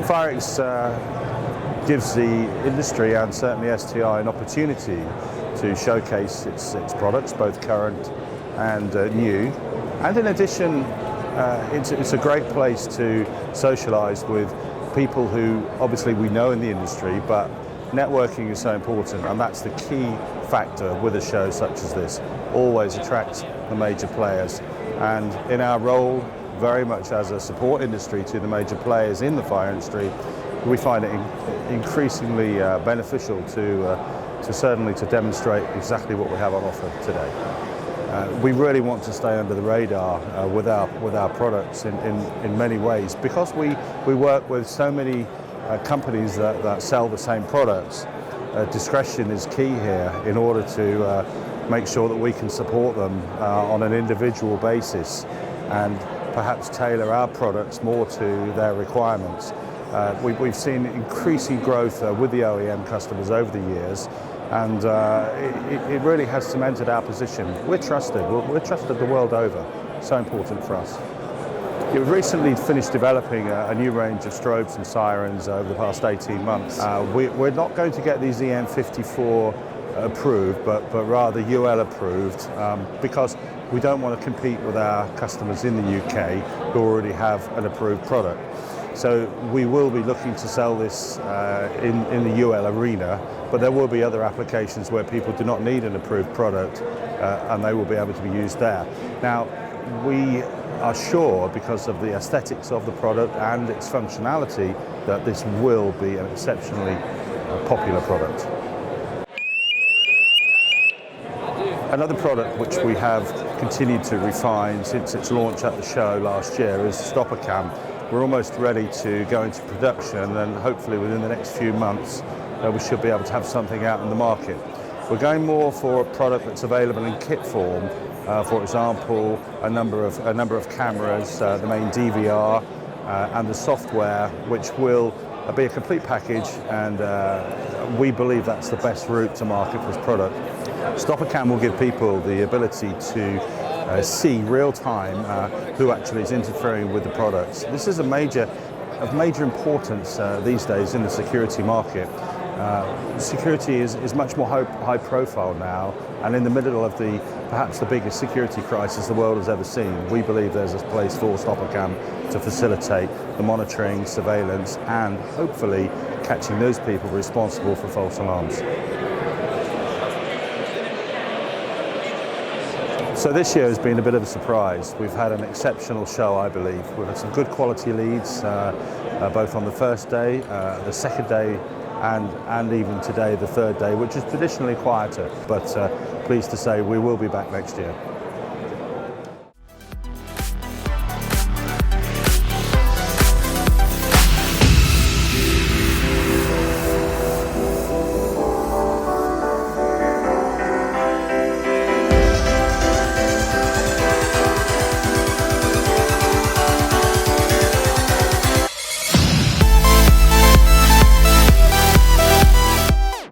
FIREX gives the industry and certainly STI an opportunity to showcase its products, both current and new. And in addition, it's a great place to socialise with people who obviously we know in the industry, but networking is so important, and that's the key factor with a show such as this. Always attracts the major players, and in our role very much as a support industry to the major players in the fire industry, we find it increasingly beneficial to certainly to demonstrate exactly what we have on offer today. We really want to stay under the radar with our products in many ways, because we work with so many companies that sell the same products. Discretion is key here in order to make sure that we can support them on an individual basis and perhaps tailor our products more to their requirements. We've seen increasing growth with the OEM customers over the years, and it really has cemented our position. We're trusted. We're trusted the world over. So important for us. We've recently finished developing a new range of strobes and sirens over the past 18 months. We're not going to get these EN54 approved, but rather UL approved, because we don't want to compete with our customers in the UK who already have an approved product. So we will be looking to sell this in the UL arena, but there will be other applications where people do not need an approved product, and they will be able to be used there. Now, we are sure, because of the aesthetics of the product and its functionality, that this will be an exceptionally popular product. Another product which we have continued to refine since its launch at the show last year is Stopper Cam. We're almost ready to go into production, and hopefully within the next few months we should be able to have something out in the market. We're going more for a product that's available in kit form. For example, a number of cameras, the main DVR, and the software, which will be a complete package, and we believe that's the best route to market for this product. Stopper Cam will give people the ability to see real time who actually is interfering with the products. This is of major importance these days in the security market. Security is much more high profile now, and in the middle of perhaps the biggest security crisis the world has ever seen, we believe there's a place for Stopper Cam to facilitate the monitoring, surveillance, and hopefully catching those people responsible for false alarms. So this year has been a bit of a surprise. We've had an exceptional show, I believe. We've had some good quality leads, both on the first day, the second day, and even today, the third day, which is traditionally quieter. But pleased to say we will be back next year.